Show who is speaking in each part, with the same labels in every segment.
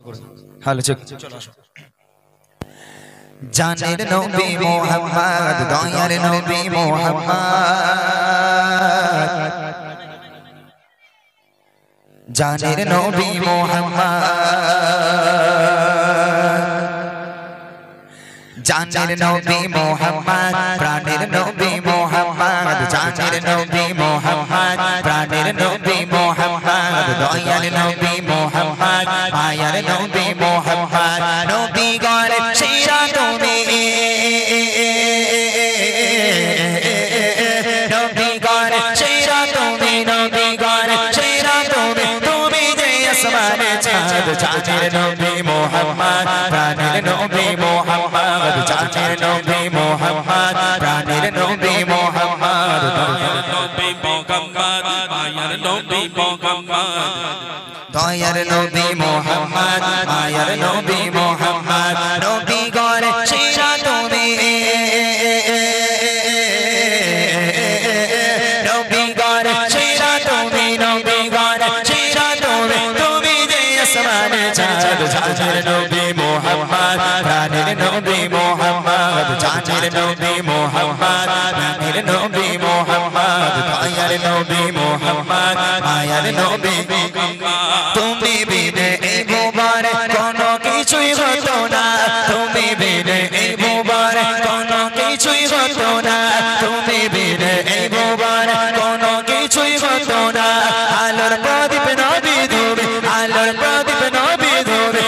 Speaker 1: Hello check চলো আসো জানের নবী মুহাম্মদ দয়ার নবী মুহাম্মদ জানের নবী মুহাম্মদ জানের নবী মুহাম্মদ প্রাণের নবী মুহাম্মদ জানের নবী মুহাম্মদ প্রাণের নবী মুহাম্মদ দয়ার নবী মুহাম্মদ মায়ার নবী মুহাম্মদ নবী গণ সেরা তুমি নবী গণ সেরা তুমি নবী গণ সেরা তুমি তুমি যে আসমানে চাঁদ জানের নবী মুহাম্মদ প্রাণের নবী মুহাম্মদ জানের নবী মুহাম্মদ প্রাণের নবী মুহাম্মদ দয়ার নবী মুহাম্মদ মায়ার নবী মুহাম্মদ দয়ার নবী মুহাম্মদ মায়ার নবী মুহাম্মদ নবী গণ সেরা তুমি নবী গণ সেরা তুমি নবী গণ সেরা তুমি তুমি যে আসমানে চাঁদ জানের নবী মুহাম্মদ প্রাণের নবী মুহাম্মদ জানের নবী মুহাম্মদ প্রাণের নবী মুহাম্মদ দয়ার নবী মুহাম্মদ মায়ার নবী তুমি বিনে এই মুবারক কোনো কিছুই হতো না তুমি বিনে এই মুবারক কোনো কিছুই হতো না তুমি বিনে এই মুবারক কোনো কিছুই হতো না আলোর প্রদীপ নবী ধরে আলোর প্রদীপ নবী ধরে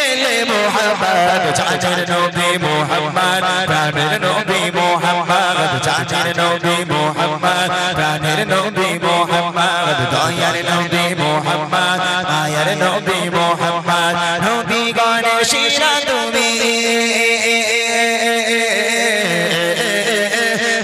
Speaker 1: এলে মুহাম্মদ জানের নবী মুহাম্মদ প্রাণের নবী মুহাম্মদ জানের নবী মুহাম্মদ প্রাণের নবী মুহাম্মদ দয়ার নবী মুহাম্মদ মায়ার নবী মুহাম্মদ নবী গণ সেরা তুমি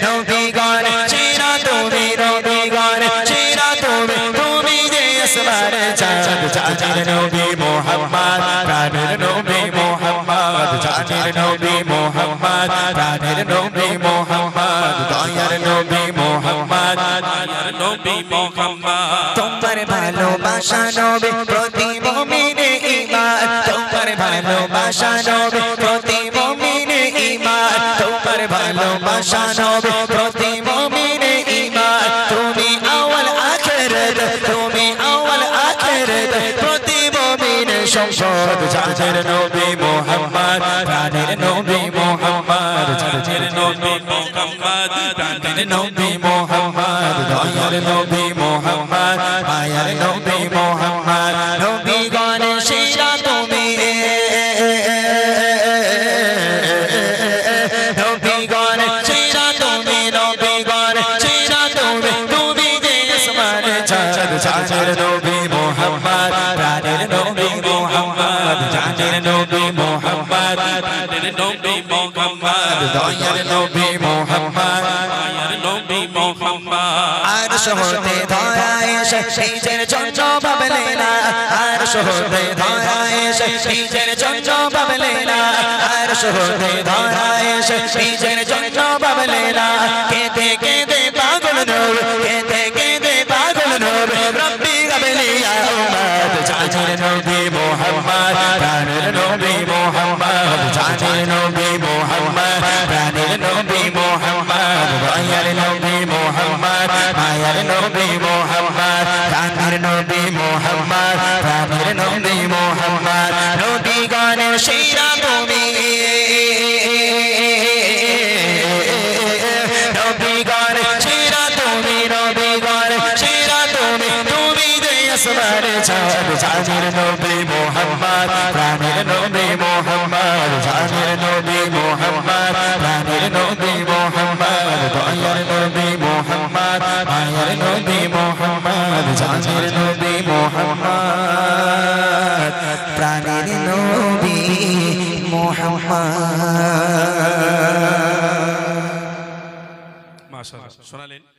Speaker 1: নবী গণ সেরা তুমি নবী গণ সেরা তুমি তুমি যে আসমানে চাঁদ জানের নবী মুহাম্মদ প্রাণের নবী মুহাম্মদ জানের নবী মুহাম্মদ প্রাণের নবী মুহাম্মদ দয়ার নবী মুহাম্মদ মায়ার নবী মুহাম্মদ তোমার ভালোবাসা নবী প্রতি মুমিনে ঈমান তোমার ভালোবাসা নবী প্রতি মুমিনে ঈমান তোমার ভালোবাসা নবী প্রতি মুমিনে ঈমান তুমি আওয়াল আখিরাত তুমি আওয়াল আখিরাত প্রতি মুমিনে সম্পদ জানের নবী মুহাম্মদ প্রাণের নবী মুহাম্মদ জানের নবী মুহাম্মদ প্রাণের নবী মুহাম্মদ দয়ার নবী মুহাম্মদ মায়ার নবী মুহাম্মদ নবী গণ সেরা তুমি নবী গণ সেরা তুমি নবী গণ সেরা তুমি তুমি যে আসমানে চাঁদ জানের নবী মুহাম্মদ প্রাণের নবী মুহাম্মদ জানের নবী মুহাম্মদ প্রাণের নবী মুহাম্মদ দয়ার নবী মুহাম্মদ মায়ার নবী মুহাম্মদ আরশ হতে ধরা এসে নিজের জন্য ভাবলে না আরশ হতে ধরা এসে নিজের জন্য ভাবলে না আরশ হতে ধরা এসে নিজের জন্য ভাবলে না কেঁদে কেঁদে পাগল নবী কেঁদে কেঁদে পাগল নবী রব্বি গাবলি ইয়া উম্মত জানের নবী মুহাম্মদ প্রাণের নবী মুহাম্মদ জানের নবী মুহাম্মদ প্রাণের নবী মুহাম্মদ দয়ার নবী মুহাম্মদ মায়ার নবী মুহাম্মদ প্রাণের নবী মুহাম্মদ প্রাণের নবী মুহাম্মদ নবী গণ সেরা তুমি নবী গণ সেরা তুমি নবী গণ সেরা তুমি তুমি যে আসমানে চাঁদ জানের নবী মুহাম্মদ প্রাণের নবী মুহাম্মদ জানের নবী মুহাম্মদ প্রাণের নবী মুহাম্মদ দয়ার নবী মুহাম্মদ মায়ার নবী মুহাম্মদ জানের নবী মুহাম্মদ প্রাণের নবী মুহাম্মদ
Speaker 2: মাশাআল্লাহ শোনালেন।